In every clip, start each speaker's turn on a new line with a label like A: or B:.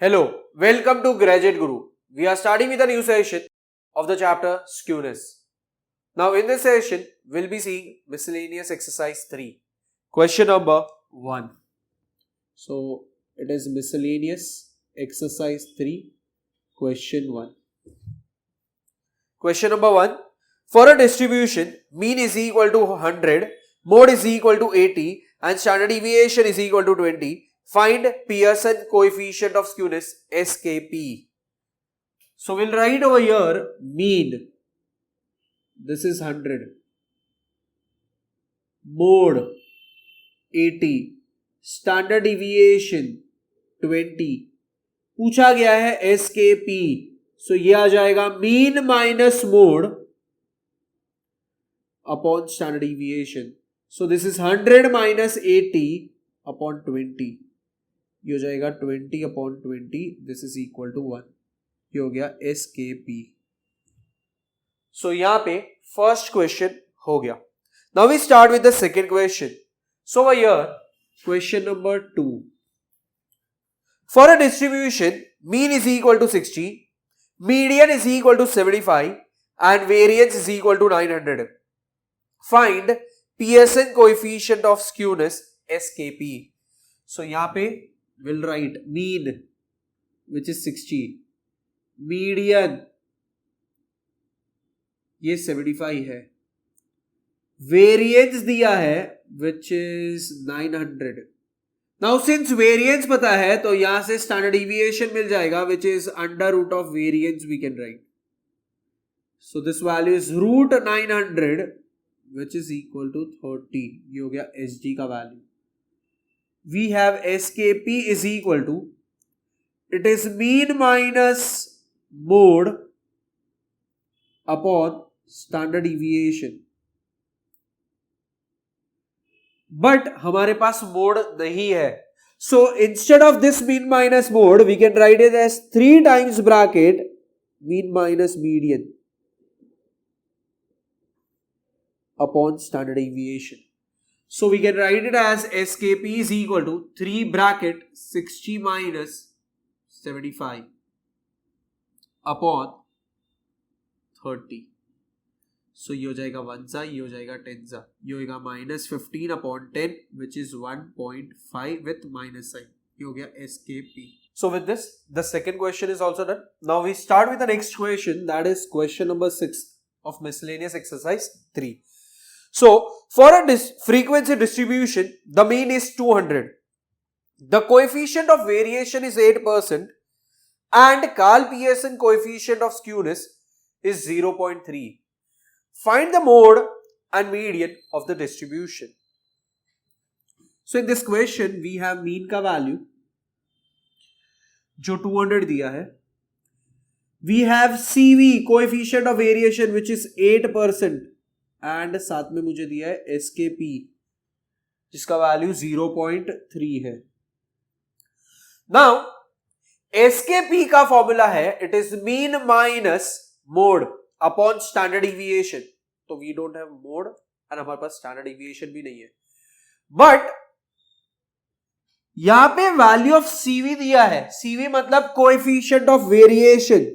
A: Hello, welcome to Graduate Guru. We are starting with a new session of the chapter Skewness. Now in this session, we'll be seeing miscellaneous exercise 3. Question number 1. So it is miscellaneous exercise 3, question 1. Question number 1. For a distribution, mean is equal to 100, mode is equal to 80 and standard deviation is equal to 20. Find Pearson coefficient of skewness SKP. So we'll write over here mean. This is 100. Mode 80. Standard deviation 20. पूछा गया है SKP. So ये आ जाएगा mean minus mode upon standard deviation. So this is 100 minus 80 upon 20. ये हो जाएगा 20 upon 20. This is equal to 1. ये हो गया SKP. सो यहां पे फर्स्ट क्वेश्चन हो गया. Now we start with the second question. So here question number 2. For a distribution mean is equal to 60, median is equal to 75 and variance is equal to 900. Find Pearson coefficient of skewness SKP. So यहां पे will write mean which is 60, median ये 75 है, variance दिया है which is 900. now since variance पता है तो यहां से standard deviation मिल जाएगा which is under root of variance we can write. so this value is root 900 which is equal to 30. ये हो गया SD का value. We have SKP is equal to, it is mean minus mode upon standard deviation. But हमारे पास mode नहीं है. So instead of this mean minus mode, we can write it as 3 times bracket mean minus median upon standard deviation. So we can write it as SKP is equal to 3 bracket 60 minus 75 upon 30. So ये हो जाएगा 1 सा, ये हो जाएगा 10 सा, ये होगा minus 15 upon 10 which is 1.5 with minus sign. ये हो गया SKP. So with this, the second question is also done. Now we start with the next question, that is question number 6 of miscellaneous exercise 3. So, for a frequency distribution, the mean is 200. The coefficient of variation is 8% and Karl-Pearson coefficient of skewness is 0.3. Find the mode and median of the distribution. So, in this question, we have mean का value जो 200 दिया है. We have CV coefficient of variation which is 8%. And साथ में मुझे दिया है SKP जिसका वैल्यू 0.3 है. नाउ SKP का फॉर्मूला है it is mean minus mode upon standard deviation. तो we don't have mode and हमारे पास स्टैंडर्ड डिविएशन भी नहीं है. बट यहां पे वैल्यू ऑफ CV दिया है. CV मतलब कोएफिशिएंट ऑफ वेरिएशन.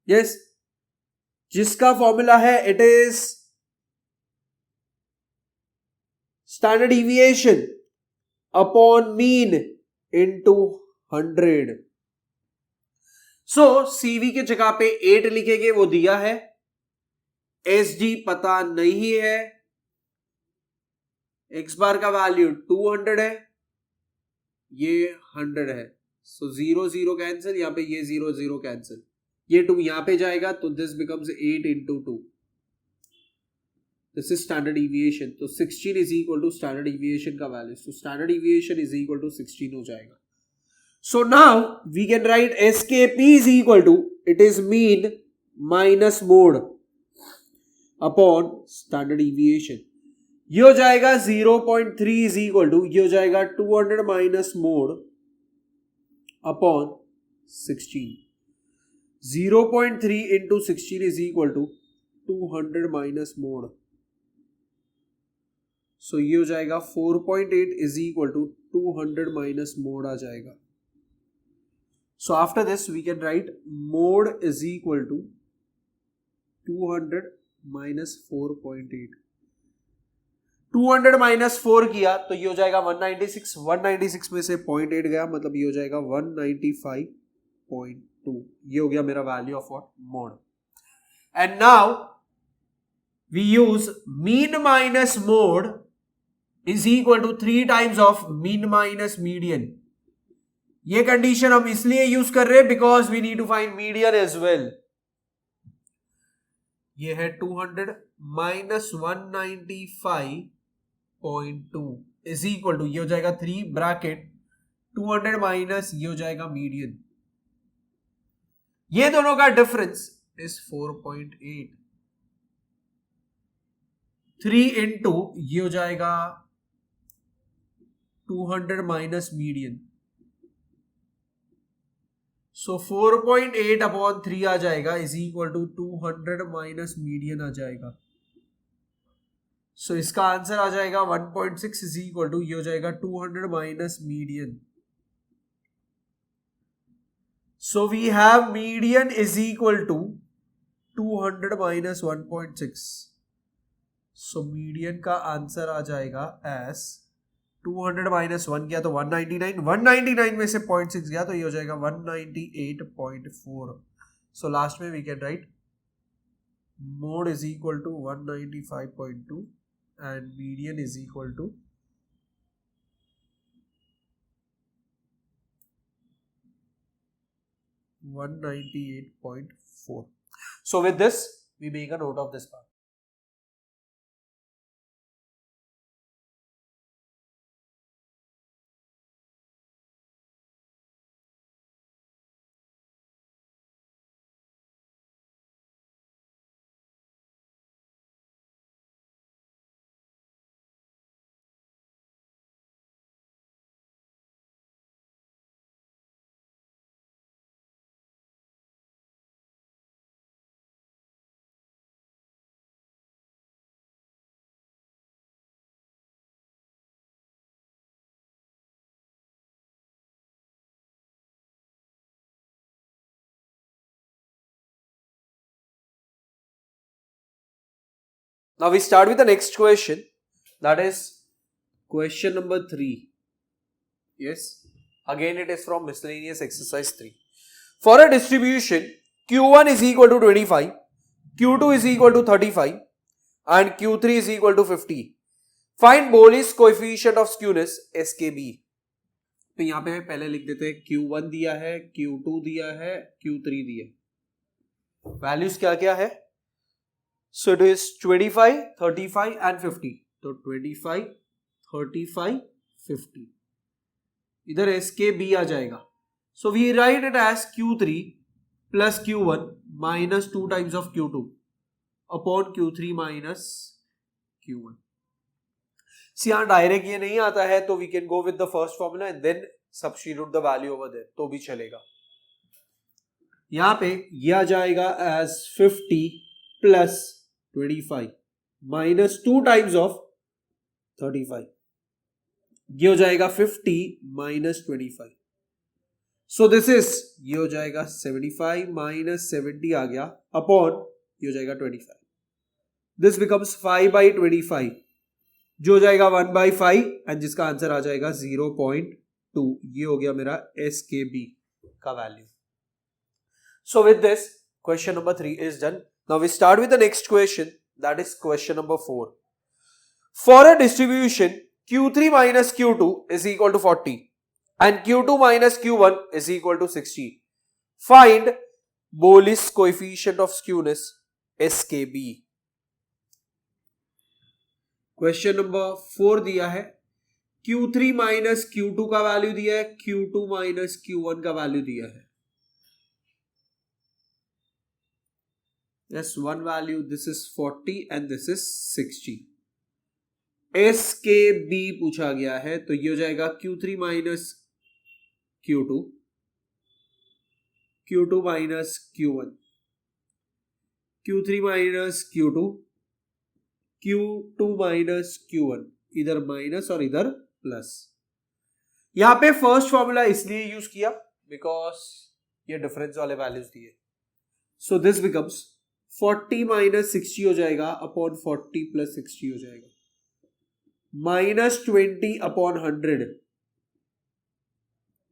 A: यस, जिसका फॉर्मूला है it is standard deviation upon mean into 100. So CV के जगह पे 8 लिखेंगे, वो दिया है. SD पता नहीं है. X बार का वैल्यू 200 है, ये 100 है. So 0 0 कैंसिल, यहां पे ये 0 0 कैंसिल, ये 2 यहां पे जाएगा तो this becomes 8 into 2. This is standard deviation. तो 16 is equal to standard deviation का value. So standard deviation is equal to 16 हो जाएगा. So now we can write SKP is equal to, it is mean minus mode upon standard deviation. ये हो जाएगा 0.3 is equal to, ये हो जाएगा 200 minus mode upon 16. 0.3 into 16 is equal to 200 minus mode. सो ये हो जाएगा 4.8 is equal to 200 minus mode आ जाएगा. So after this we can write mod is equal to 200 minus 4.8. 200 minus 4 किया तो ये हो जाएगा 196. 196 में से 0.8 गया, मतलब ये हो जाएगा 195.2. ये हो गया मेरा value of what, mode. And now we use mean minus mode is equal to 3 times of mean minus median. ये कंडीशन हम इसलिए यूज कर रहे हैं because we need to find median as well. ये है 200 माइनस 195.2 इज इक्वल टू, ये हो जाएगा 3 ब्रैकेट 200 माइनस ये हो जाएगा मीडियन. ये दोनों का डिफरेंस इज 4.8. 3 इंटू ये हो जाएगा 200 माइनस मीडियन. सो 4.8 अपॉन 3 आ जाएगा is equal to 200 minus median आ जाएगा. सो इसका आंसर आ जाएगा 1.6 इज इक्वल टू, ये हो जाएगा 200 minus median. So we have median is equal to 200 minus 1.6. So median का आंसर आ जाएगा एस 200 माइनस 1 किया तो 199. 199 में से 0.6 गया तो ये हो जाएगा 198.4. सो लास्ट में we can write mode is equal to 195.2 and median is equal to 198.4. So with this we make a note of this part. Now we start with the next question, that is question number 3. Yes, again it is from miscellaneous exercise 3. For a distribution Q1 is equal to 25, Q2 is equal to 35 and Q3 is equal to 50. Find Bowley's coefficient of skewness SKB. तो यहाँ पे पहले लिख देते हैं Q1 दिया है, Q2 दिया है, Q3 दिया है. वैल्यूज क्या क्या है? So it is 25, 35 and 50. तो 25, 35, 50. इधर SKB आ जाएगा. So we write it as Q3 plus Q1 minus 2 times of Q2 upon Q3 minus Q1. See, यहाँ डायरेक्ट ये नहीं आता है तो we can go with the first formula and then substitute the value over there, तो भी चलेगा. यहाँ पे ये आ जाएगा as 50 plus 25 minus 2 times of 35. ये हो जाएगा 50 minus 25. So this is, ये हो जाएगा 75 minus 70 आ गया upon ये हो जाएगा 25. This becomes 5 by 25 जो हो जाएगा 1 by 5 and जिसका आंसर आ जाएगा 0.2. ये हो गया मेरा SKB का value. So with this question number 3 is done. Now we start with the next question, that is question number 4. For a distribution Q3 minus Q2 is equal to 40 and Q2 minus Q1 is equal to 60. Find Bowley's coefficient of skewness SKB. Question number 4 दिया है, Q3 minus Q2 का value दिया है, Q2 minus Q1 का value दिया है. Yes, one value, this is 40 and this is 60. SKB पूछा गया है तो ये हो जाएगा Q3 minus Q2, Q2 minus Q1, Q3 minus Q2, Q2 minus Q1. इधर माइनस और इधर प्लस. यहां पे फर्स्ट फॉर्मूला इसलिए यूज किया बिकॉज ये डिफरेंस वाले वैल्यूज दिए। सो दिस बिकम्स 40 माइनस 60 हो जाएगा अपॉन 40 प्लस 60 हो जाएगा, -20 अपॉन 100,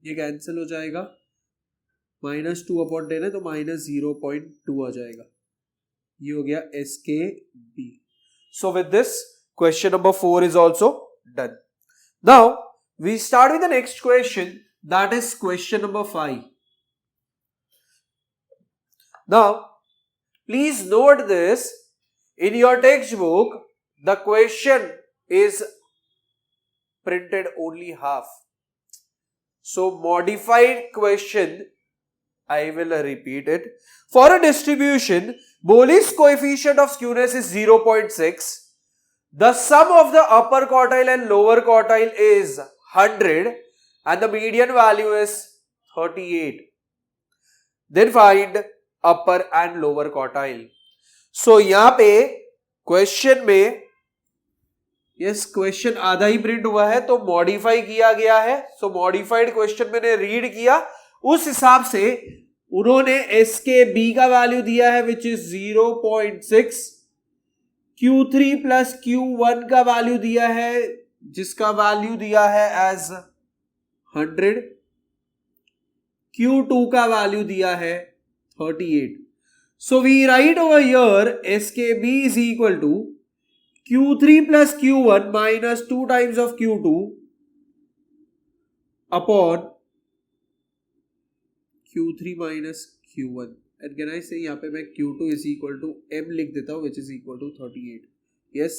A: ये कैंसिल हो जाएगा, -2 अपॉन 10 है तो -0.2 आ जाएगा। ये हो गया SKB। So with this, question number 4 is also done. Now we start with the next question, that is question number 5. Now please note this, in your textbook the question is printed only half. So modified question, I will repeat it. For a distribution, Boole's coefficient of skewness is 0.6. The sum of the upper quartile and lower quartile is 100 and the median value is 38. Then find upper and lower quartile. So यहाँ पे question में yes question आधा ही print हुआ है तो modify किया गया है। सो मॉडिफाइड क्वेश्चन मैंने रीड किया, उस हिसाब से उन्होंने SKB का वैल्यू दिया है which is 0.6, Q3 plus Q1 का वैल्यू दिया है जिसका वैल्यू दिया है एज 100, Q2 का वैल्यू दिया है 38. So we write over here SKB is equal to Q3 plus Q1 minus 2 times of Q2 upon Q3 minus Q1. And can I say यहाँ पे मैं Q2 is equal to M लिख देता हूँ which is equal to 38. Yes,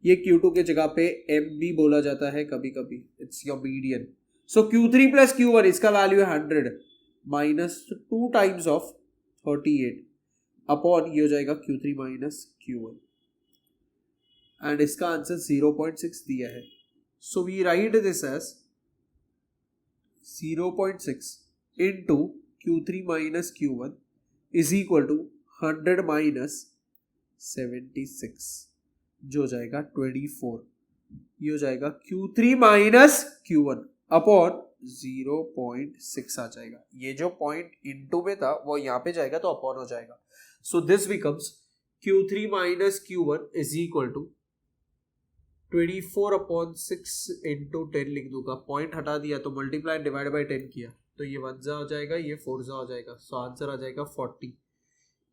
A: ये Q2 के जगह पे M भी बोला जाता है कभी कभी, it's your median. So Q3 plus Q1 इसका वैल्यू है 100 minus 2 times of 38 अपॉन ये हो जाएगा Q3 minus Q1 एंड इसका आंसर 0.6 दिया है. So we write this as 0.6 into Q3 minus Q1 is equal to 100 minus 76 जो हो जाएगा 24. ये हो जाएगा Q3 minus Q1 अपॉन 0.6 आ जाएगा. ये जो पॉइंट इनटू में था वो यहाँ पे जाएगा तो अपॉन हो जाएगा. So this becomes Q3 minus Q1 is equal to 24 upon 6 into 10 लिख दूंगा, पॉइंट हटा दिया तो मल्टीप्लाई डिवाइड बाई 10 किया तो ये 1 जा हो जाएगा, ये 4 जा हो जाएगा. सो आंसर आ जाएगा 40.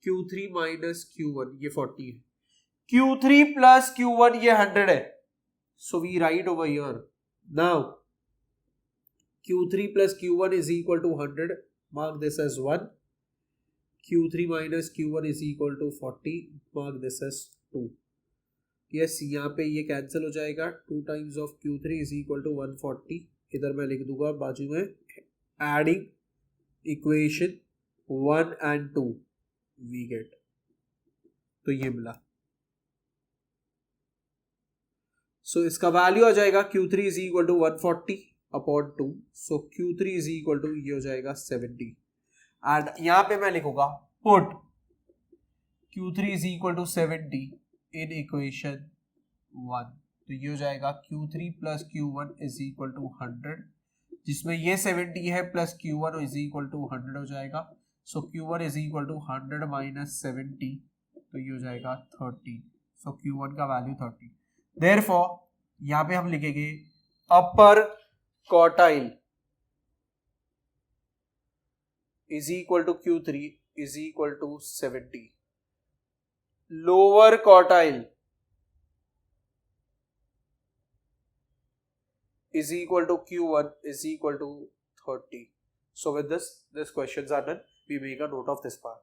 A: Q3 माइनस Q1 ये 40 है, Q3 प्लस Q1 ये 100 है. So we write over here now Q3 plus Q1 is equal to 100, mark this as 1. Q3 minus Q1 is equal to 40, mark this as 2. Yes यहाँ पे ये cancel हो जाएगा, 2 times of Q3 is equal to 140. इधर मैं लिख दूंगा बाजू में adding equation 1 and 2 we get, तो ये मिला. सो इसका वैल्यू आ जाएगा Q3 is equal to 140 upon 2. So Q3 is equal to ये हो जाएगा 70 एंड यहाँ पे मैं लिखूंगा put Q3 is equal to 70 in equation 1. तो ये हो जाएगा Q3 plus Q1 is equal to 100, जिसमें ये 70 है plus Q1 is equal to 100 हो जाएगा. So Q1 is equal to 100 minus 70, तो ये हो जाएगा 30. सो Q1 का वैल्यू 30. देयरफॉर यहाँ पे हम लिखेंगे upper quartile is equal to Q3 is equal to 70, lower quartile is equal to Q1 is equal to 30. So with this questions are done. We make a note of this part.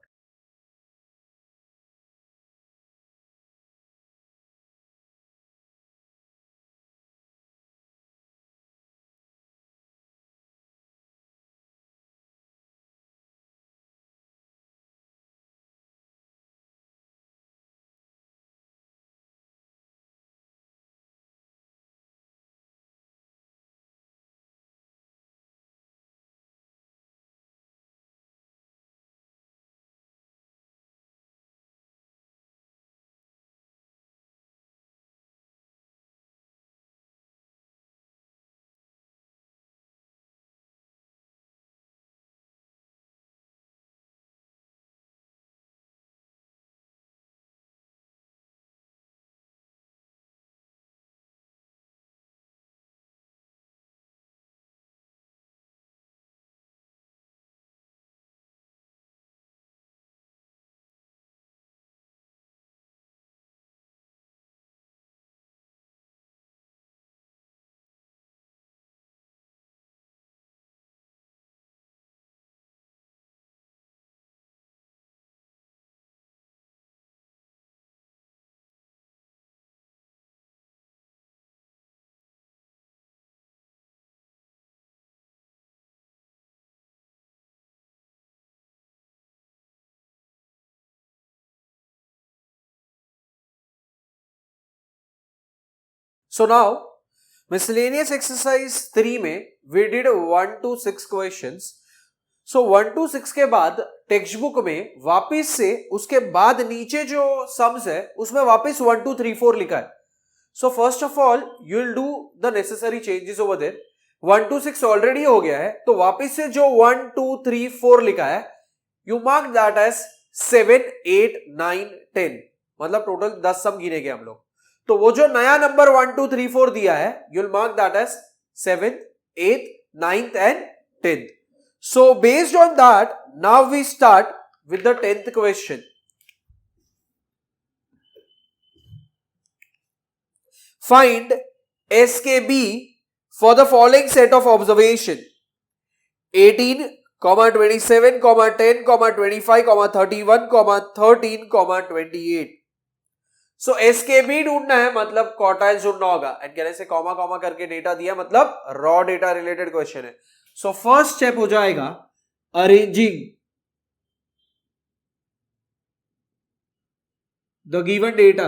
A: So now miscellaneous exercise 3 में we did 1 to 6 questions. So 1 to 6 के बाद text book में वापिस से उसके बाद नीचे जो सम्स है उसमें वापिस 1 2 3 4 लिखा है. So first of all you will do the necessary changes over there. 1 to 6 already हो गया है, तो वापिस से जो 1 2 3 4 लिखा है यू मार्क दैट एज 7 8 9 10. मतलब टोटल 10 सम गिनेंगे हम लोग. तो वो जो नया नंबर 1 2 3 4 दिया है you will mark that as 7th 8th 9th and 10th. So based on that, now we start with the 10th question. Find SKB for the following set of observation: 18, 27, 10, 25, 31, 13, 28. So SKB ढूंढना है, मतलब quartiles ढूंढना होगा. And कहने से comma comma करके data दिया, मतलब रॉ डेटा रिलेटेड क्वेश्चन है. सो फर्स्ट स्टेप हो जाएगा arranging the given data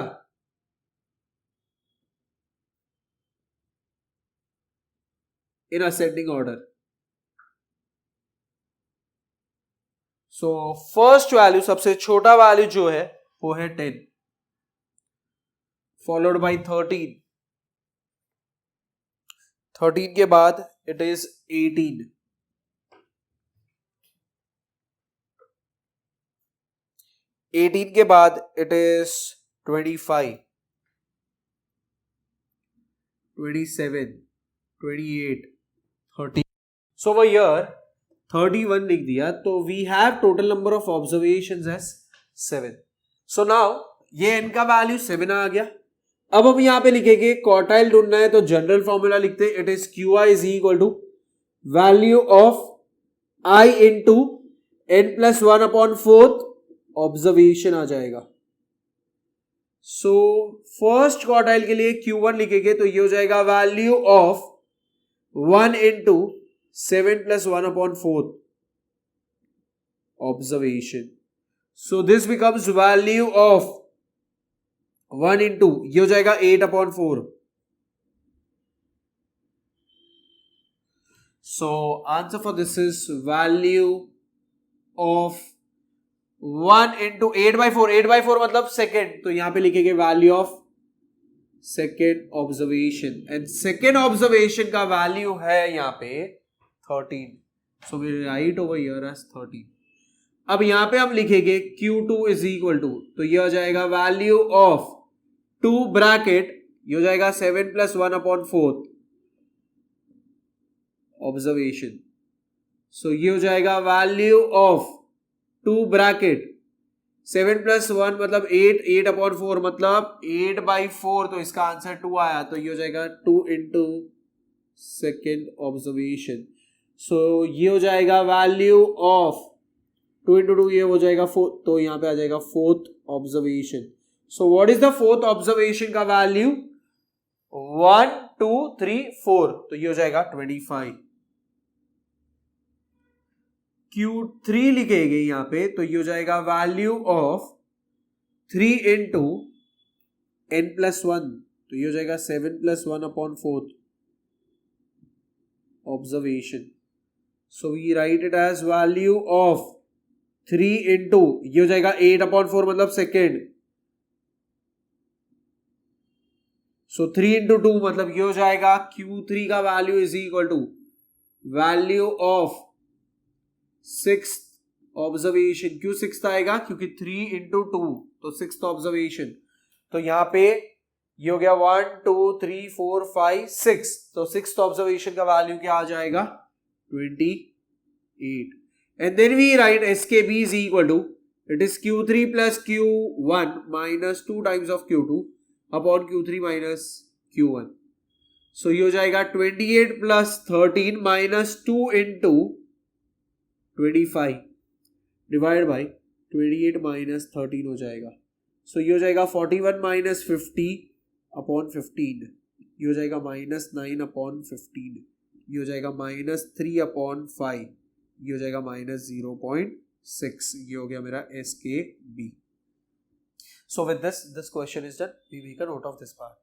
A: in ascending order. So first value, सबसे छोटा वैल्यू जो है वो है 10, followed by 13. 13 के बाद it is 18. 18 के बाद it is 25, 27, 28, 30. So over here 31 लिख दिया, तो we have total number of observations as 7. So now ये n का वैल्यू 7 आ गया. अब हम यहां पे लिखेंगे क्वार्टाइल ढूंढना है, तो जनरल फॉर्मूला लिखते हैं. It is Q I is equal to value of I into n plus 1 upon 4th observation आ जाएगा. सो फर्स्ट क्वार्टाइल के लिए Q1 लिखेंगे, तो ये हो जाएगा value of 1 into 7 plus 1 upon 4th observation. So this becomes value of 1 into, ये हो जाएगा 8 अपॉन 4. So answer for this is value of 1 into 8/4. 8/4 मतलब सेकेंड, तो यहां पे लिखेंगे value of second observation. And second observation का वैल्यू है यहां पे 13. So we write over here as 13. अब यहां पे हम लिखेंगे Q2 इज इक्वल टू, तो ये हो जाएगा वैल्यू ऑफ 2 ब्रैकेट, ये हो जाएगा 7 प्लस 1 अपॉन 4th ऑब्जर्वेशन. सो ये हो जाएगा वैल्यू ऑफ 2 ब्रैकेट 7 प्लस 1 मतलब 8, 8 अपॉन 4 मतलब 8/4. तो इसका आंसर 2 आया, तो ये हो जाएगा 2 इंटू सेकेंड ऑब्जर्वेशन. सो ये हो जाएगा वैल्यू ऑफ 2 इंटू 2, ये हो जाएगा 4, तो यहां पे आ जाएगा 4th observation. So what is the 4th observation का वैल्यू? 1 2 3 4, तो ये हो जाएगा 25. Q3 लिखेंगे यहां पे, तो ये हो जाएगा value of 3 into n plus 1, तो ये हो जाएगा 7 plus 1 upon 4th observation. So we write it as value of 3 into, ये हो जाएगा 8 अपॉन 4 मतलब सेकेंड. सो 3 इंटू 2 मतलब ये हो जाएगा Q3 का value is equal to value of 6th observation. क्यों 6th आएगा? क्योंकि 3 इंटू 2 तो 6th ऑब्जर्वेशन. तो यहां पे ये हो गया 1 2 3 4 5 6, तो 6th ऑब्जर्वेशन का वैल्यू क्या आ जाएगा? 28. And then we write SKB is equal to, it is Q3 plus Q1 minus 2 times of Q2 upon Q3 minus Q1. So ये हो जाएगा 28 plus 13 minus 2 into 25 divide by 28 minus 13 हो जाएगा. सो ये हो जाएगा 41 माइनस 50 अपॉन 15. ये हो जाएगा माइनस 9 अपॉन 15. ये हो जाएगा माइनस 3 अपॉन 5. ये हो जाएगा माइनस 0.6. ये हो गया मेरा SKB. So with this question is done. We make a note of this part.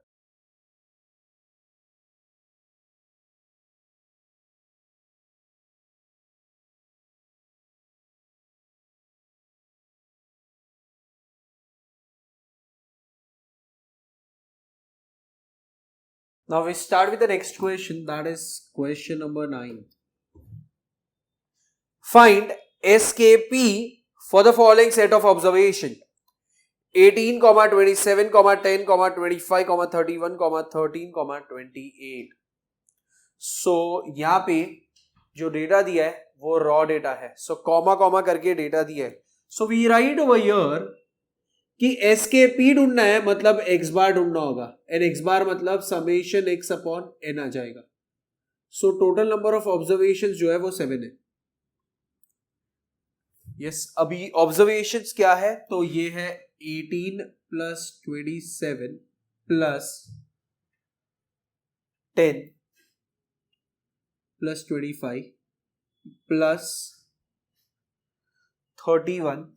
A: Now we start with the next question, that is question number 9. Find SKP for the following set of observation: 18, 27, 10, 25, 31, 13, 28. So यहाँ पे जो data दिया है वो raw data है. So comma comma करके data दिया है. So we write over here कि एसकेपी ढूंढना है, मतलब एक्स बार ढूंढना होगा. एंड एक्स बार मतलब समेशन एक्स अपॉन एन आ जाएगा. So total number of observations जो है वो 7 है. यस, अभी ऑब्जर्वेशंस क्या है, तो ये है 18 plus 27 plus 10 plus 25 plus 31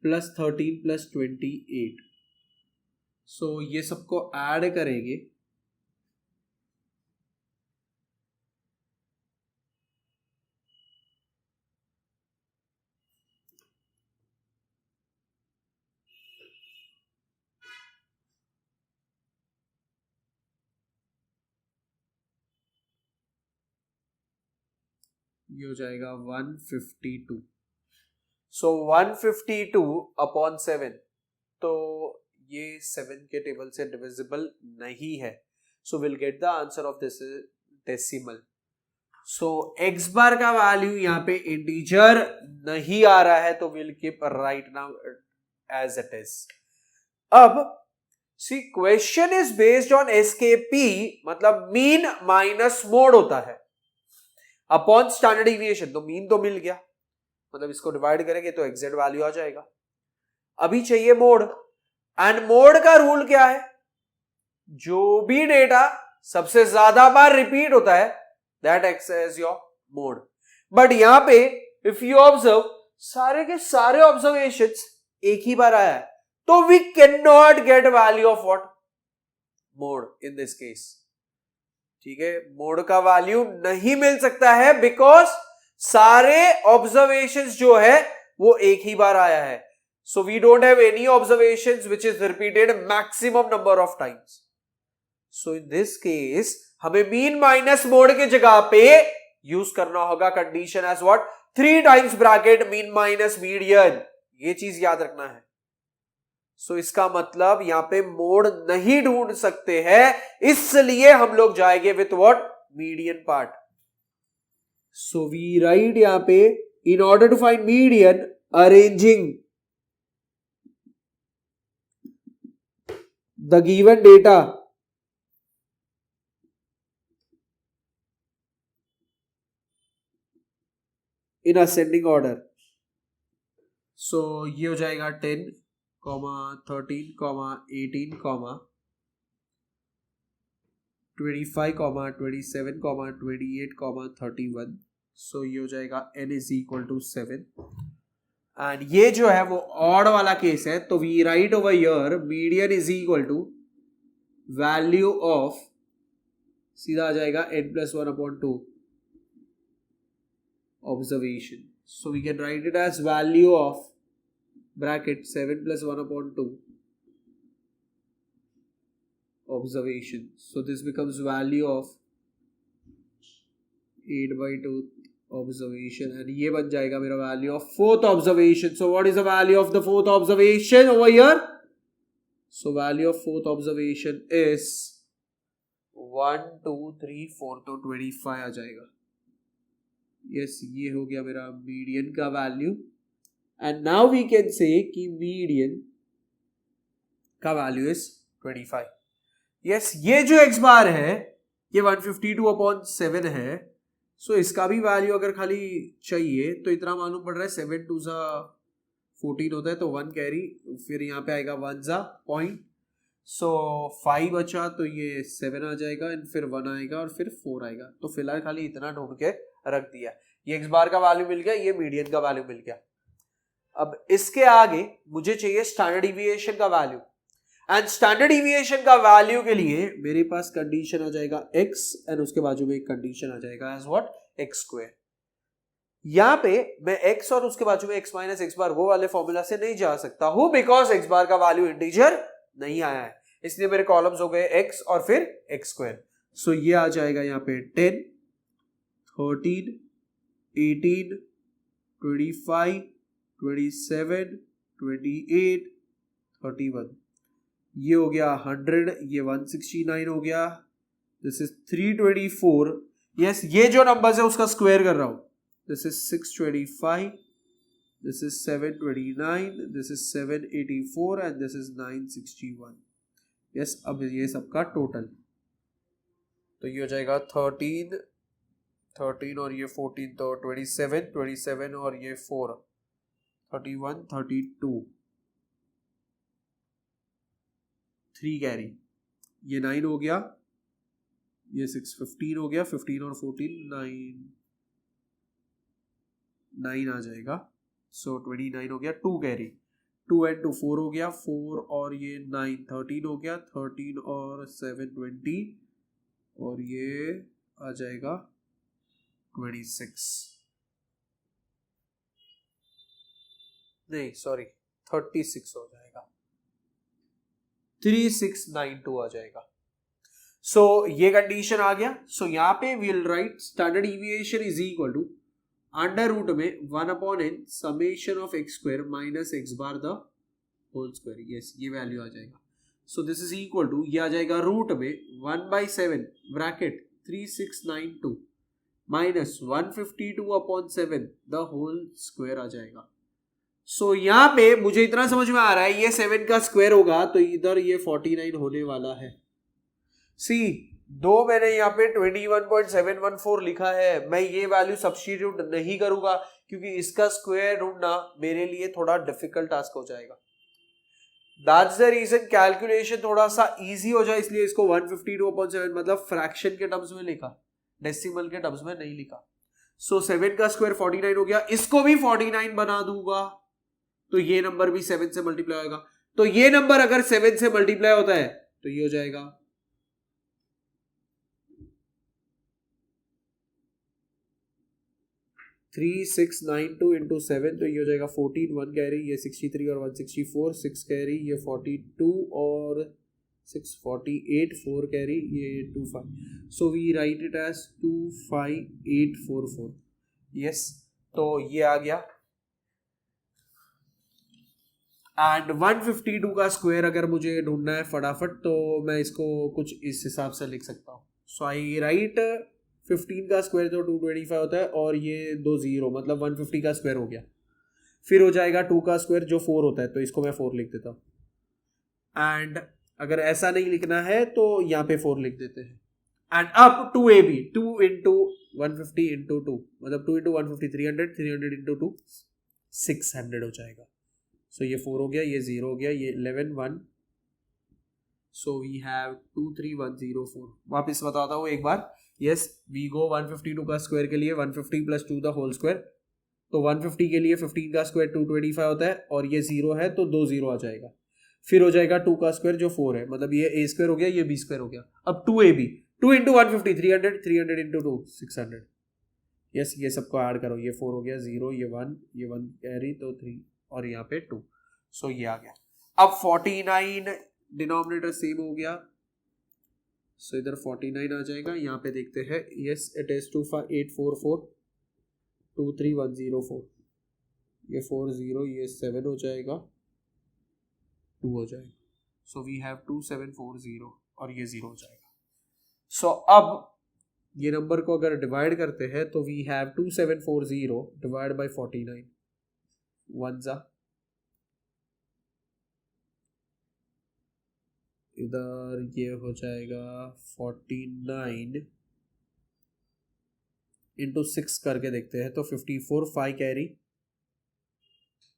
A: plus 13 plus 28. सो ये सबको ऐड करेंगे ये हो जाएगा 152. सो 152 अपॉन 7, तो ये 7 के टेबल से डिविजिबल नहीं है. So we'll get the answer of this decimal. So X bar का वैल्यू यहाँ पे इंटीजर नहीं आ रहा है, तो we'll keep right now as it is. अब C question is based on SKP, मतलब मीन माइनस मोड होता है अपॉन स्टैंडर्ड डिविएशन. तो मीन तो मिल गया, मतलब इसको डिवाइड करेंगे तो एग्जैक्ट वैल्यू आ जाएगा. अभी चाहिए मोड, एंड मोड का रूल क्या है, जो भी डेटा सबसे ज्यादा बार रिपीट होता है that acts as your mode. But यहां पे इफ यू ऑब्जर्व सारे के सारे ऑब्जर्वेशंस एक ही बार आया है, तो we can not get value of what mode in this case. ठीक है, मोड का वैल्यू नहीं मिल सकता है बिकॉज सारे ऑब्जर्वेशंस जो है वो एक ही बार आया है. So we don't have any observations which is repeated maximum number of times. So in this case हमें मीन माइनस मोड के जगह पे यूज करना होगा condition as what 3 times bracket mean minus median. ये चीज याद रखना है. सो इसका मतलब यहां पे मोड नहीं ढूंढ सकते हैं, इसलिए हम लोग जाएंगे with what median part. So we write यहां पे in order to find median arranging the given data in ascending order. So ये हो जाएगा 10, 13, 18, 25, 27, 28, 31. सो ये हो जाएगा n is equal to 7. And ये जो है वो ऑड वाला केस है, तो we write over here median is equal to value of, सीधा आ जाएगा n plus 1 upon 2 observation. So we can write it as value of bracket 7 plus 1 upon 2 observation. So this becomes value of 8 by 2 observation, and ये बन जाएगा मेरा value of 4th observation. So what is the value of the 4th observation over here? So value of 4th observation is 1, 2, 3, 4, तो 25 आ जाएगा. Yes, ये हो गया मेरा median का value. And now we can say कि median का value is 25. Yes, ये जो x बार है ये 152 अपॉन 7 है. सो इसका भी वैल्यू अगर खाली चाहिए तो इतना मालूम पड़ रहा है 7 2 14 होता है, तो 1 कैरी, फिर यहाँ पे आएगा 1 पॉइंट. सो 5 बचा तो ये 7 आ जाएगा, एंड फिर 1 आएगा और फिर 4 आएगा. तो फिलहाल खाली इतना ढूंढ के रख दिया. ये x बार का वैल्यू मिल गया, ये मीडियन का वैल्यू मिल गया. अब इसके आगे मुझे चाहिए स्टैंडर्ड डिविएशन का वैल्यू, एंड स्टैंडर्ड डिविएशन का वैल्यू के लिए मेरे पास कंडीशन आ जाएगा x, एंड उसके बाजू में एक कंडीशन आ जाएगा एज व्हाट x स्क्वायर. यहां पे मैं x और उसके बाजू में x माइनस x बार वो वाले फॉर्मूला से नहीं जा सकता हूं बिकॉज x बार का वैल्यू इंटीजर नहीं आया है. इसलिए मेरे कॉलम्स हो गए x और फिर x स्क्वायर। सो ये आ जाएगा यहाँ पे 10, 13, 18, 25, 27, 28, 31, ये हो गया 100, ये 169 हो गया, दिस इज 324। यस, ये जो नंबर्स है उसका स्क्वायर कर रहा हूं। This is 625, this is 729, this is 784 and this is 961। Yes, अब ये सबका टोटल तो ये हो जाएगा 13 और ये 14, तो 27 और ये 4, 31, 32, 3 कैरी, ये 9 हो गया, ये 6, 15 हो गया, 15 और 14 9 आ जाएगा। सो 29 हो गया, 2 कैरी, 2 and 2 4 हो गया, 4 और ये 9 13 हो गया, 13 और 7 20 और ये आ जाएगा 26, नहीं सॉरी 36 हो जाएगा, 3692 आ जाएगा। सो ये कंडीशन आ गया। सो यहाँ पे we'll write standard deviation is equal to under root में 1/n summation of x square minus x bar the whole square. Yes, ये वैल्यू आ जाएगा। So this is equal to, ये आ जाएगा रूट में 1/7 bracket 3692 minus 152/7 the whole square आ जाएगा। सो यहाँ पे मुझे इतना समझ में आ रहा है, ये 7 का स्क्वायर होगा तो इधर ये 49 होने वाला है। सी, दो मैंने यहाँ पे 21.714 लिखा है, मैं ये वैल्यू सब्स्टिट्यूट नहीं करूंगा क्योंकि इसका स्क्वायर ढूंढना मेरे लिए थोड़ा डिफिकल्ट टास्क हो जाएगा। दैट्स द रीजन कैलकुलेशन थोड़ा सा इजी हो जाए, इसलिए इसको 152/7 मतलब फ्रैक्शन के टर्म्स में लिखा, डेसिमल के टर्म्स में नहीं लिखा। सो 7 का स्क्वायर 49 हो गया, इसको भी 49 बना दूंगा तो ये नंबर भी 7 से मल्टीप्लाई होगा। तो ये नंबर अगर 7 से मल्टीप्लाई होता है तो ये हो जाएगा 3692 इंटू 7, तो ये हो जाएगा 14, 1 कैरी, ये 63 और 164, 6 कैरी, ये 42 और 648, 4 कैरी, ये 25। So we write it as 25844। Yes, तो ये आ गया। एंड 152 का स्क्वायर अगर मुझे ढूंढना है फटाफट तो मैं इसको कुछ इस हिसाब से लिख सकता हूँ। सो आई राइट 15 का स्क्वायर तो 225 होता है और ये 2 0 मतलब 150 का स्क्वायर हो गया। फिर हो जाएगा 2 का स्क्वायर जो 4 होता है, तो इसको मैं 4 लिख देता हूँ। एंड अगर ऐसा नहीं लिखना है तो यहाँ पे 4 लिख देते हैं। एंड अब 2ab 2 इंटू 150 इंटू 2 मतलब 2 इंटू 150 300, 300 इंटू 2 600 हो जाएगा। सो ये 4 हो गया, ये 0 हो गया, ये 11 1। So we have 23104। वापस बताता हूँ एक बार। यस, वी गो 152 का स्क्वायर के लिए 150 प्लस 2 द होल स्क्वायर, तो 150 के लिए 15 का स्क्वायर 225 होता है और ये 0 है तो 2 0 आ जाएगा। फिर हो जाएगा 2 का स्क्वायर जो 4 है, मतलब ये a स्क्वायर हो गया, ये b स्क्वायर हो गया। अब 2ab 2 इंटू 150 300, 300 इंटू 2 600। यस, ये सबको ऐड करो, ये 4 हो गया, 0 ये 1, ये 1 कैरी तो 3 और यहाँ पे 2। सो ये आ गया। अब 49 डिनोमिनेटर सेम हो गया, सो इधर 49 आ जाएगा। यहाँ पे देखते हैं, यस इट इज 25844 23104, ये 40, ये 7 हो जाएगा, 2 हो जाएगा। सो वी हैव 2740 और ये 0 हो जाएगा। सो अब ये नंबर को अगर डिवाइड करते हैं तो वी हैव 2740 डिवाइड बाय 49, 1 जा, इधर ये हो जाएगा 49 इंटू 6 करके देखते हैं तो 54, 5 कैरी,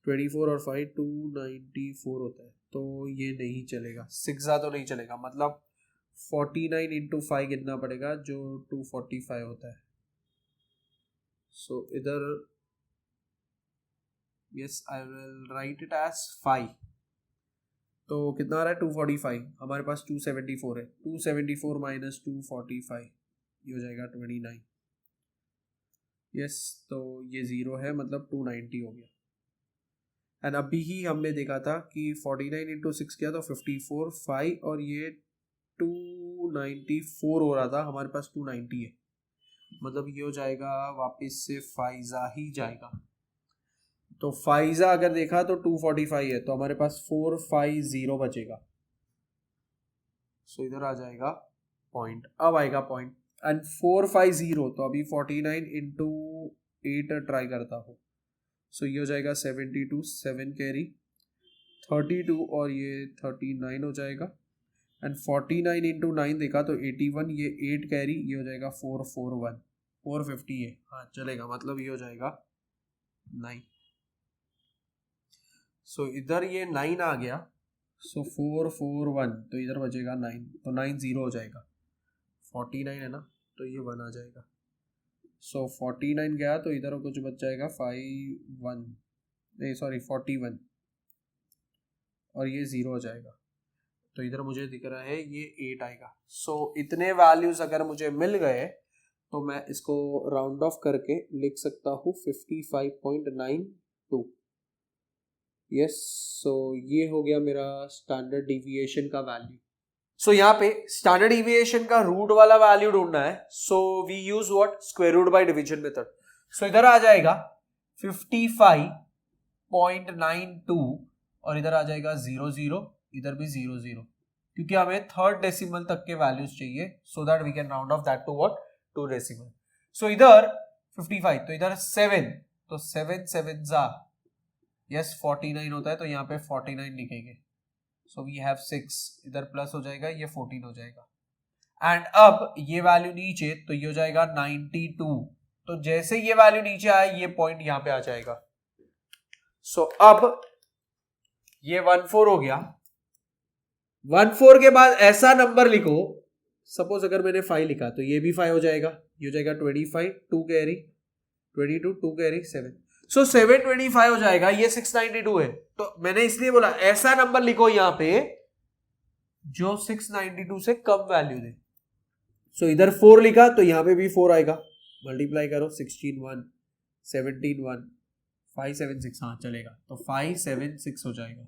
A: 24 और 5 294 होता है, तो ये नहीं चलेगा। 6 तो नहीं चलेगा, मतलब 49 इंटू 5 कितना पड़ेगा जो 245 होता है। सो इधर yes I will write it as 5, तो कितना आ रहा है 245, हमारे पास 274 है, 274 माइनस 245 ये हो जाएगा 29। यस, तो ये 0 है मतलब 290 हो गया। एंड अभी ही हमने देखा था कि 49 इंटू 6 किया तो 54 5 और ये 294 हो रहा था, हमारे पास 290 है, मतलब ये हो जाएगा वापस से फाइजा ही जाएगा। तो फाइजा अगर देखा तो 245 है, तो हमारे पास 450 बचेगा। सो इधर आ जाएगा पॉइंट, अब आएगा पॉइंट एंड 450, तो अभी 49 इंटू 8 ट्राई करता हूँ। सो ये हो जाएगा 72 7 कैरी 32 और ये 39 हो जाएगा एंड 49 इंटू 9 देखा तो 81, ये 8 कैरी, ये हो जाएगा 441 450 है, हाँ चलेगा, मतलब ये हो जाएगा 9। सो इधर ये 9 आ गया, सो 441, तो इधर बचेगा 9, तो 9 0 हो जाएगा। 49 है ना, तो ये 1 आ जाएगा। सो 49 गया तो इधर कुछ बच जाएगा 51, नहीं सॉरी 41 और ये 0 हो जाएगा, तो इधर मुझे दिख रहा है ये 8 आएगा। सो इतने वैल्यूज अगर मुझे मिल गए तो मैं इसको राउंड ऑफ करके लिख सकता हूँ 55.92। यस, सो ये हो गया मेरा स्टैंडर्ड डिविएशन का वैल्यू। सो यहाँ पे स्टैंडर्ड डिविएशन का रूट वाला वैल्यू ढूंढना है, so we use what, square root by division method. So इधर आ जाएगा 55.92 और इधर आ जाएगा 00, इधर भी 00, क्योंकि हमें थर्ड डेसिमल तक के वैल्यूज चाहिए, so that we can round off that to what, two decimal. So इधर 55, तो इधर 7, तो 7 7 जा यस 49 होता है, तो यहाँ पे 49 लिखेंगे। सो वी हैव 6, इधर प्लस हो जाएगा, ये 14 हो जाएगा एंड अब ये वैल्यू नीचे, तो ये हो जाएगा 92, तो जैसे ये वैल्यू नीचे आए ये पॉइंट यहाँ पे आ जाएगा। सो अब ये 14 हो गया। 14 के बाद ऐसा नंबर लिखो, सपोज अगर मैंने 5 लिखा तो ये भी 5 हो जाएगा, ये हो जाएगा 25 2 कैरी 22 2 कैरी 7, सो 725 हो जाएगा, ये 692 है। तो मैंने इसलिए बोला ऐसा नंबर लिखो यहाँ पे जो 692 से कम वैल्यू दे। सो इधर 4 लिखा तो यहाँ पे भी 4 आएगा, मल्टीप्लाई करो 16 1 17 1 5 7 6, हाँ चलेगा, तो 5 7 6 हो जाएगा।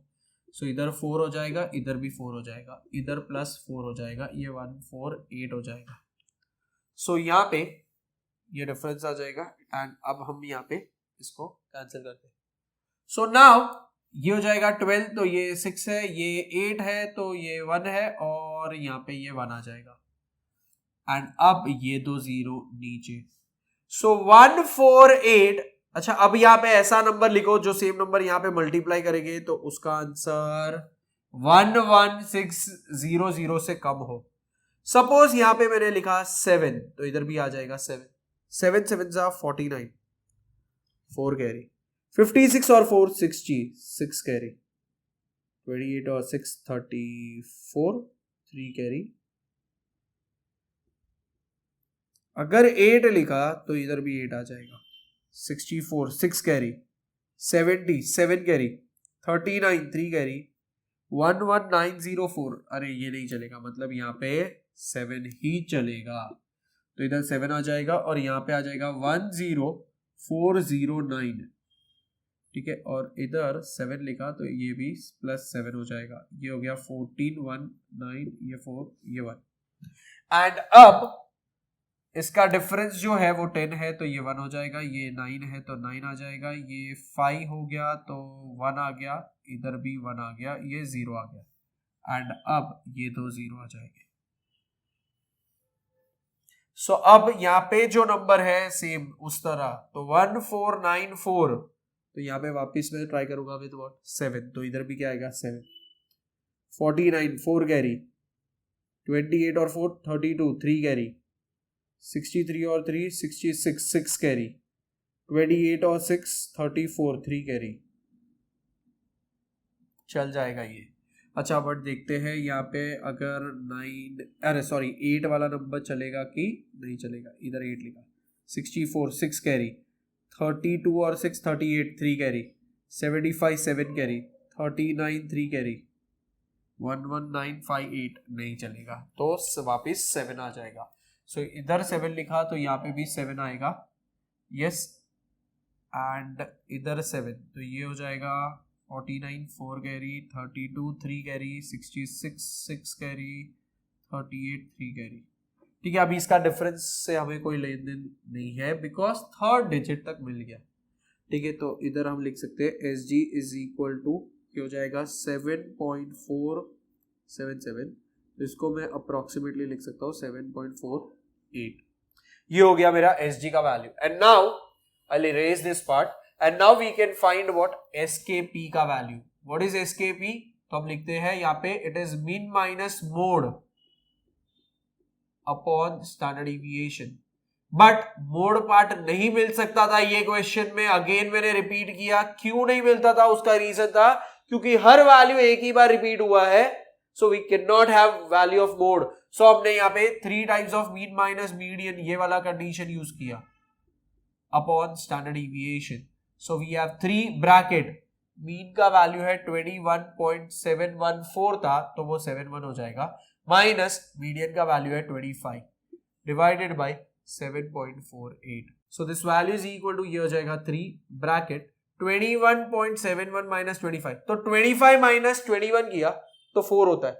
A: सो इधर 4 हो जाएगा, इधर भी 4 हो जाएगा, इधर प्लस 4 हो जाएगा, ये 1 4 8 हो जाएगा। सो यहाँ पे ये डिफरेंस आ जाएगा एंड अब हम यहाँ पे इसको कैंसिल करते हैं। सो नाउ ये हो जाएगा 12, तो ये 6 है, ये 8 है, तो ये 1 है और यहाँ पे ये 1 आ जाएगा एंड अब ये 2 0 नीचे। सो 148, अच्छा अब यहाँ पे ऐसा नंबर लिखो जो सेम नंबर यहाँ पे मल्टीप्लाई करेंगे तो उसका आंसर 11600 से कम हो। सपोज यहाँ पे मैंने लिखा 7, तो इधर भी आ जाएगा 7 7 7 49 4 कैरी 56 और 4 60 6 कैरी 28 और 6 34 3 कैरी। अगर 8 लिखा तो इधर भी 8 आ जाएगा, 64 6 कैरी 70 7 कैरी 39 3 कैरी 11904। अरे ये नहीं चलेगा, मतलब यहाँ पे 7 ही चलेगा, तो इधर 7 आ जाएगा और यहाँ पे आ जाएगा 10409, ठीक है, और इधर 7 लिखा तो ये भी प्लस 7 हो जाएगा, ये हो गया 14 1 9 ये 4 ये 1 एंड अब इसका डिफरेंस जो है वो 10 है, तो ये 1 हो जाएगा, ये 9 है तो 9 आ जाएगा, ये 5 हो गया तो 1 आ गया, इधर भी 1 आ गया, ये 0 आ गया एंड अब ये 2 0 आ जाएंगे। सो अब यहाँ पे जो नंबर है सेम उस तरह, तो 1494, तो यहाँ पे वापिस मैं ट्राई करूंगा विद व्हाट 7, तो इधर भी क्या आएगा 7 49 4 कैरी 28 और 4 32 3 कैरी 63 और 3 66 6 कैरी 28 और 6 34 3 कैरी, चल जाएगा ये। अच्छा बट देखते हैं यहाँ पे अगर 8 वाला नंबर चलेगा कि नहीं चलेगा। इधर 8 लिखा 64 6 कैरी 32 और 6 38 3 कैरी 75 7 कैरी 39 3 कैरी 11958 नहीं चलेगा, तो वापिस 7 आ जाएगा। सो इधर 7 लिखा तो यहाँ पे भी 7 आएगा, यस, एंड इधर 7 तो ये हो जाएगा 49 4 कैरी, 32 3 कैरी, 66 6 कैरी, 38 3 कैरी। ठीक है, अभी इसका डिफरेंस से हमें कोई लेन देन नहीं है बिकॉज थर्ड डिजिट तक मिल गया। ठीक है, तो इधर हम लिख सकते हैं S G is equal to क्या हो जाएगा 7.477। तो इसको मैं अप्रोक्सीमेटली लिख सकता हूँ 7.48। ये हो गया मेरा एस जी का वैल्यू। And now I will erase this part and now we can find what SKP का वैल्यू। What is SKP? तो हम लिखते हैं यहाँ पे it is mean minus mode upon standard deviation. But mode part नहीं मिल सकता था ये क्वेश्चन में। अगेन मैंने रिपीट किया, क्यों नहीं मिलता था उसका रीजन था क्योंकि हर वैल्यू एक ही बार रिपीट हुआ है, so we can not have value of mode. So हमने यहाँ पे 3 types of mean minus median ये वाला कंडीशन यूज किया upon standard deviation. So we have 3 bracket, mean का वैल्यू है 21.714 था तो वो 71 हो जाएगा, माइनस मीडियन का वैल्यू है 25 divided by 7.48। So this value is equal to ये हो जाएगा 3 ब्रैकेट 21.71 माइनस 25। तो 25 माइनस 21 किया तो 4 होता है,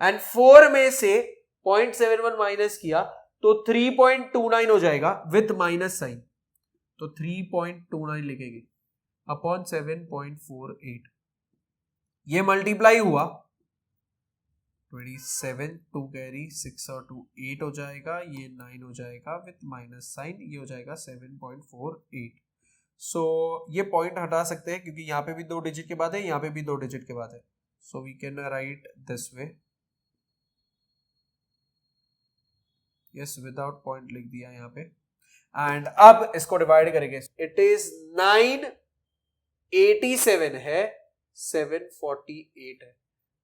A: एंड 4 में से 0.71 माइनस किया तो 3.29 हो जाएगा विथ माइनस साइन। तो 3.29 लिखेंगे अपॉन 7.48। ये मल्टीप्लाई हुआ 27 2 कैरी 6 और 2 8 हो जाएगा, ये 9 हो जाएगा विथ माइनस साइन, ये हो जाएगा 7.48। सो ये पॉइंट हटा सकते हैं क्योंकि यहाँ पे भी 2 डिजिट के बाद है, यहाँ पे भी 2 डिजिट के बाद है। So we can write this way, yes without point लिख दिया यहाँ पे। एंड अब इसको डिवाइड करेंगे, इट इज 987 है, 748 है,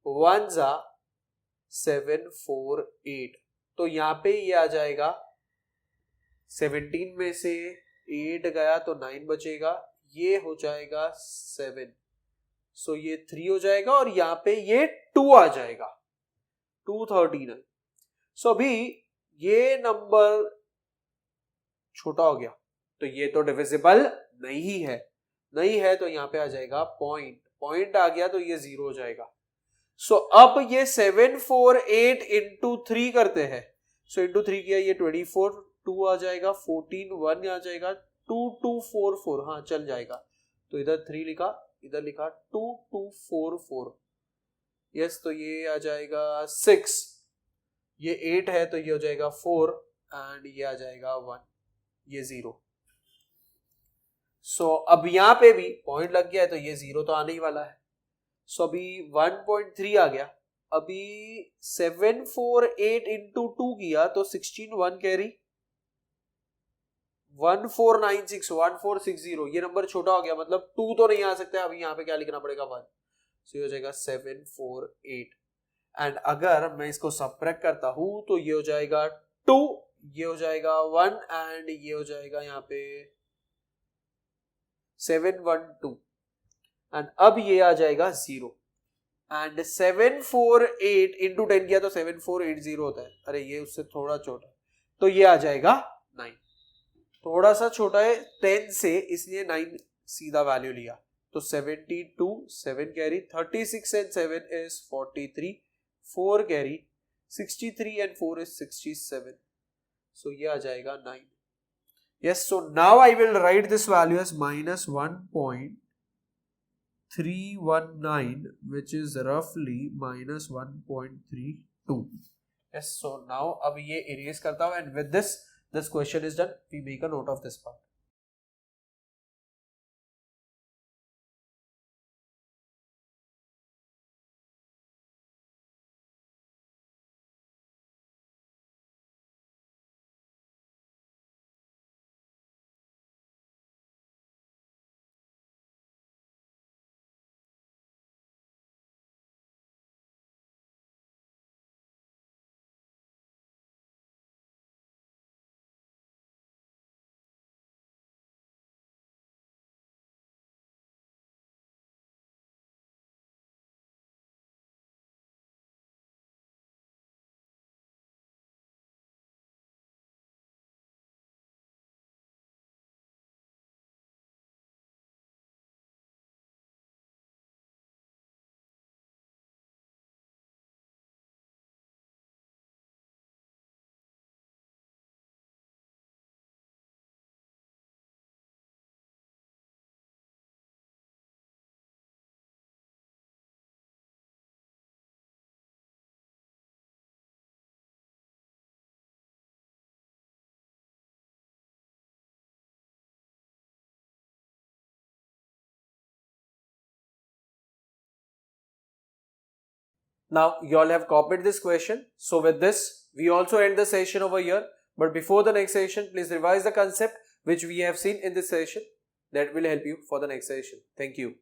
A: 1 जा 748। तो यहां पे ये आ जाएगा 17 में से 8 गया तो 9 बचेगा, ये हो जाएगा 7, सो ये 3 हो जाएगा और यहां पे ये 2 आ जाएगा 239। सो अभी ये नंबर छोटा हो गया तो ये तो डिविजिबल नहीं है, नहीं है तो यहां पे आ जाएगा पॉइंट, पॉइंट आ गया तो ये 0 हो जाएगा। सो अब ये 748 इंटू 3 करते हैं, सो इंटू 3 किया ये 24, 2 आ जाएगा 14, 1 आ जाएगा 2244, हाँ चल जाएगा। तो इधर 3 लिखा, इधर लिखा 2244, यस। तो ये आ जाएगा 6, ये 8 है तो ये हो जाएगा 4 एंड ये आ जाएगा 1, ये 0। सो अब यहां पे भी पॉइंट लग गया है तो ये 0 तो आने ही वाला है। सो अभी 1.3 आ गया, अभी 748 इंटू 2 किया तो 16, 1 कैरी 1496 1460, ये नंबर छोटा हो गया मतलब 2 तो नहीं आ सकता, अभी यहाँ पे क्या लिखना पड़ेगा 1। सो ये हो जाएगा 748 एंड अगर मैं इसको सबट्रैक्ट करता हूं तो ये हो जाएगा 2, ये हो जाएगा 1 एंड ये हो जाएगा यहाँ पे 712 एंड अब ये आ जाएगा 0 एंड 748 इंटू 10 किया तो 7480 होता है, अरे ये उससे थोड़ा छोटा है तो ये आ जाएगा 9, थोड़ा सा छोटा है 10 से इसलिए 9 सीधा वैल्यू लिया। तो 72 7 carry 36 and 7 is 43, 4 carry 63 and 4 is 67, सो ये आ जाएगा 9। Yes, so now I will write this value as minus 1.319, which is roughly minus 1.32. Yes, so now अब ये erase करता हूँ and with this question is done. We make a note of this part. Now you all have copied this question. So with this, we also end the session over here. But before the next session, please revise the concept which we have seen in this session. That will help you for the next session. Thank you.